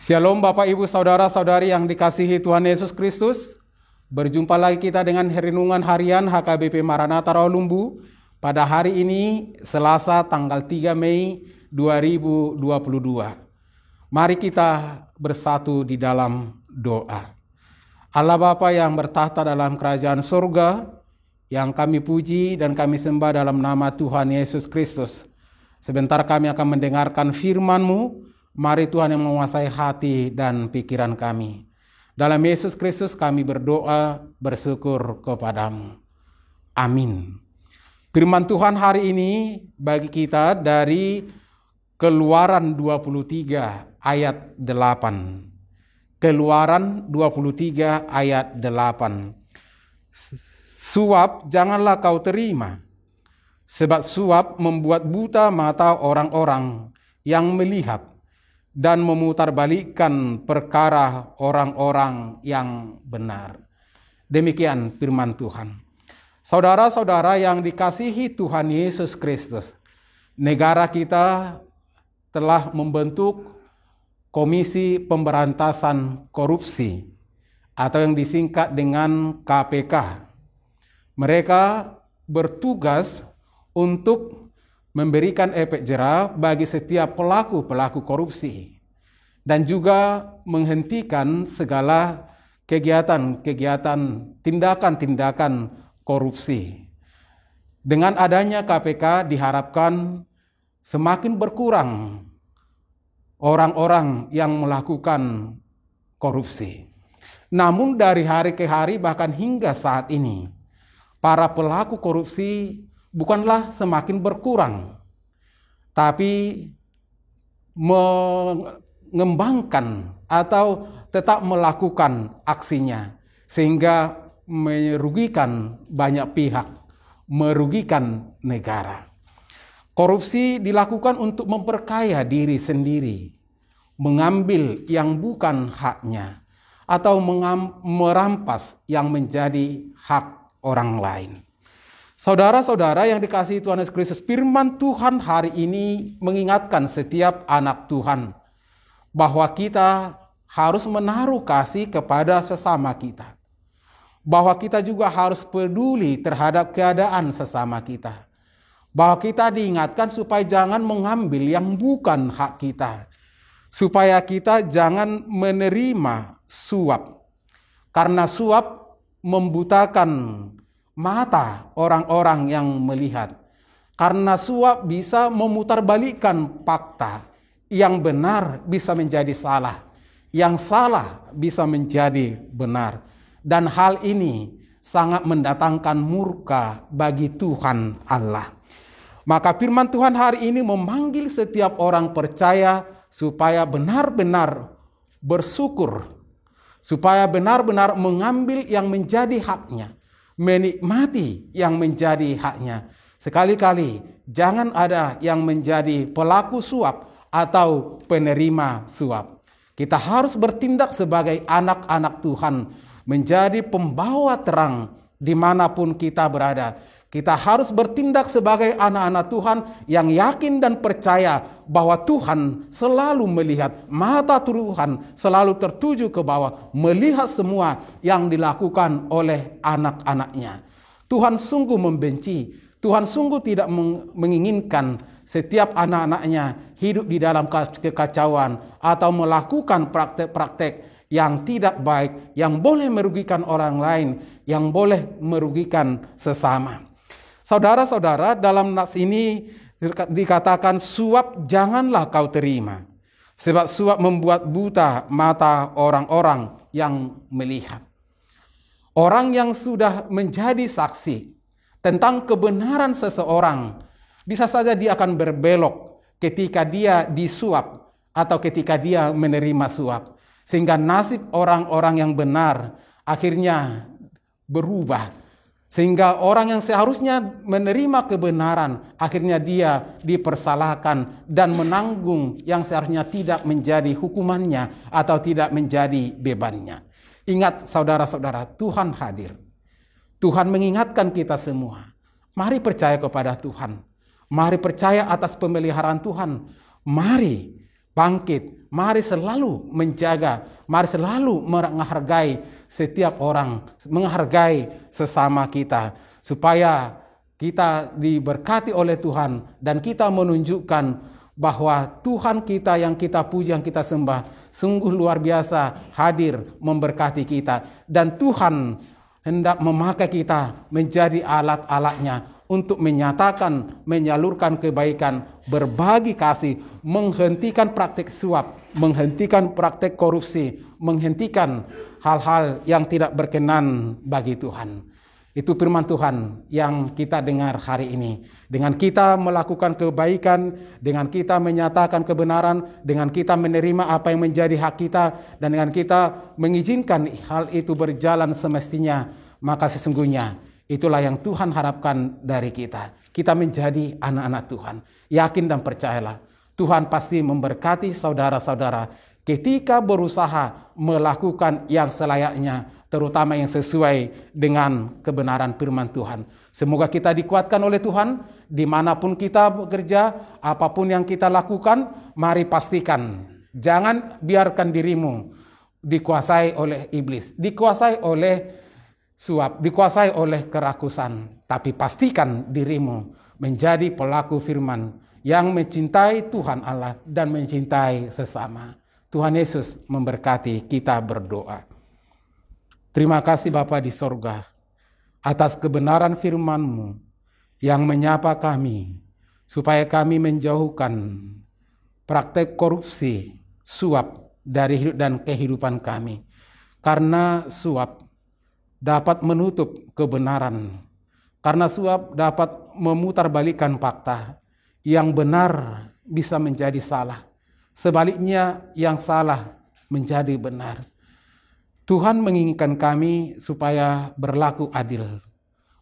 Shalom Bapak Ibu Saudara-saudari yang dikasihi Tuhan Yesus Kristus. Berjumpa lagi kita dengan renungan harian HKBP Maranatha Rawalumbu pada hari ini Selasa tanggal 3 Mei 2022. Mari kita bersatu di dalam doa. Allah Bapa yang bertahta dalam kerajaan surga, yang kami puji dan kami sembah dalam nama Tuhan Yesus Kristus. Sebentar kami akan mendengarkan firman-Mu. Mari Tuhan yang menguasai hati dan pikiran kami. Dalam Yesus Kristus kami berdoa, bersyukur kepadamu. Amin. Firman Tuhan hari ini bagi kita dari Keluaran 23 ayat 8. Keluaran 23 ayat 8. Suap janganlah kau terima, sebab suap membuat buta mata orang-orang yang melihat dan memutarbalikkan perkara orang-orang yang benar. Demikian firman Tuhan. Saudara-saudara yang dikasihi Tuhan Yesus Kristus, negara kita telah membentuk Komisi Pemberantasan Korupsi atau yang disingkat dengan KPK. Mereka bertugas untuk memberikan efek jera bagi setiap pelaku-pelaku korupsi dan juga menghentikan segala kegiatan-kegiatan, tindakan-tindakan korupsi. Dengan adanya KPK diharapkan semakin berkurang orang-orang yang melakukan korupsi. Namun dari hari ke hari bahkan hingga saat ini, para pelaku korupsi bukanlah semakin berkurang, tapi mengembangkan atau tetap melakukan aksinya, sehingga merugikan banyak pihak, merugikan negara. Korupsi dilakukan untuk memperkaya diri sendiri, mengambil yang bukan haknya, atau merampas yang menjadi hak orang lain. Saudara-saudara yang dikasihi Tuhan Yesus Kristus, firman Tuhan hari ini mengingatkan setiap anak Tuhan bahwa kita harus menaruh kasih kepada sesama kita. Bahwa kita juga harus peduli terhadap keadaan sesama kita. Bahwa kita diingatkan supaya jangan mengambil yang bukan hak kita. Supaya kita jangan menerima suap. Karena suap membutakan mata orang-orang yang melihat. Karena suap bisa memutarbalikkan fakta. Yang benar bisa menjadi salah. Yang salah bisa menjadi benar. Dan hal ini sangat mendatangkan murka bagi Tuhan Allah. Maka firman Tuhan hari ini memanggil setiap orang percaya supaya benar-benar bersyukur. Supaya benar-benar mengambil yang menjadi haknya. Menikmati yang menjadi haknya. Sekali-kali jangan ada yang menjadi pelaku suap atau penerima suap. Kita harus bertindak sebagai anak-anak Tuhan, menjadi pembawa terang dimanapun kita berada. Kita harus bertindak sebagai anak-anak Tuhan yang yakin dan percaya bahwa Tuhan selalu melihat, mata Tuhan selalu tertuju ke bawah, melihat semua yang dilakukan oleh anak-anaknya. Tuhan sungguh membenci, Tuhan sungguh tidak menginginkan setiap anak-anaknya hidup di dalam kekacauan atau melakukan praktek-praktek yang tidak baik, yang boleh merugikan orang lain, yang boleh merugikan sesama. Saudara-saudara, dalam nas ini dikatakan suap janganlah kau terima. Sebab suap membuat buta mata orang-orang yang melihat. Orang yang sudah menjadi saksi tentang kebenaran seseorang, bisa saja dia akan berbelok ketika dia disuap atau ketika dia menerima suap. Sehingga nasib orang-orang yang benar akhirnya berubah. Sehingga orang yang seharusnya menerima kebenaran, akhirnya dia dipersalahkan dan menanggung yang seharusnya tidak menjadi hukumannya atau tidak menjadi bebannya. Ingat saudara-saudara, Tuhan hadir. Tuhan mengingatkan kita semua. Mari percaya kepada Tuhan. Mari percaya atas pemeliharaan Tuhan. Mari bangkit. Mari selalu menjaga. Mari selalu menghargai setiap orang, menghargai sesama kita, supaya kita diberkati oleh Tuhan dan kita menunjukkan bahwa Tuhan kita yang kita puji, yang kita sembah, sungguh luar biasa hadir memberkati kita. Dan Tuhan hendak memakai kita menjadi alat-alatnya untuk menyatakan, menyalurkan kebaikan, berbagi kasih, menghentikan praktik suap, menghentikan praktik korupsi, menghentikan hal-hal yang tidak berkenan bagi Tuhan. Itu firman Tuhan yang kita dengar hari ini. Dengan kita melakukan kebaikan, dengan kita menyatakan kebenaran, dengan kita menerima apa yang menjadi hak kita, dan dengan kita mengizinkan hal itu berjalan semestinya, maka sesungguhnya itulah yang Tuhan harapkan dari kita. Kita menjadi anak-anak Tuhan. Yakin dan percayalah, Tuhan pasti memberkati saudara-saudara ketika berusaha melakukan yang selayaknya, terutama yang sesuai dengan kebenaran firman Tuhan. Semoga kita dikuatkan oleh Tuhan, dimanapun kita bekerja, apapun yang kita lakukan, mari pastikan, jangan biarkan dirimu dikuasai oleh iblis, dikuasai oleh suap, dikuasai oleh kerakusan. Tapi pastikan dirimu menjadi pelaku firman yang mencintai Tuhan Allah dan mencintai sesama. Tuhan Yesus memberkati, kita berdoa. Terima kasih Bapa di sorga atas kebenaran firman-Mu yang menyapa kami supaya kami menjauhkan praktek korupsi, suap dari hidup dan kehidupan kami. Karena suap dapat menutup kebenaran. Karena suap dapat memutarbalikkan fakta. Yang benar bisa menjadi salah. Sebaliknya yang salah menjadi benar. Tuhan menginginkan kami supaya berlaku adil,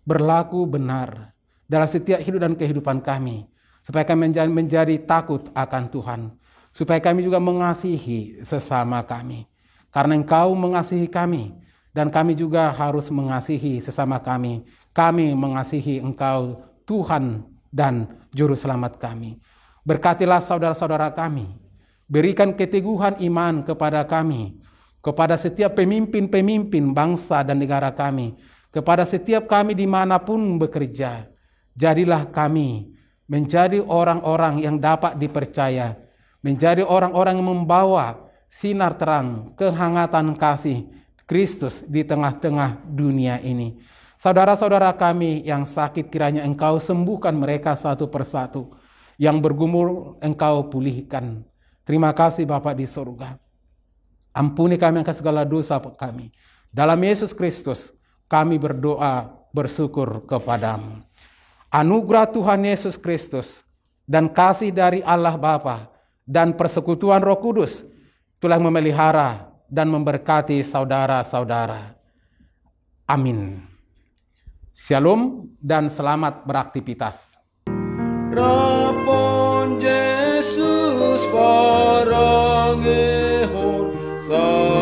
berlaku benar dalam setiap hidup dan kehidupan kami. Supaya kami menjadi takut akan Tuhan. Supaya kami juga mengasihi sesama kami. Karena Engkau mengasihi kami dan kami juga harus mengasihi sesama kami. Kami mengasihi Engkau, Tuhan dan Juru Selamat kami. Berkatilah saudara-saudara kami. Berikan keteguhan iman kepada kami, kepada setiap pemimpin-pemimpin bangsa dan negara kami, kepada setiap kami dimanapun bekerja. Jadilah kami menjadi orang-orang yang dapat dipercaya, menjadi orang-orang yang membawa sinar terang, kehangatan kasih Kristus di tengah-tengah dunia ini. Saudara-saudara kami yang sakit, kiranya Engkau sembuhkan mereka satu persatu. Yang bergumul Engkau pulihkan. Terima kasih Bapa di surga. Ampuni kami akan segala dosa kami. Dalam Yesus Kristus kami berdoa bersyukur kepadamu. Anugerah Tuhan Yesus Kristus dan kasih dari Allah Bapa dan persekutuan Roh Kudus telah memelihara dan memberkati saudara-saudara. Amin. Shalom dan selamat beraktivitas. Rapon Jesus parang ehon sa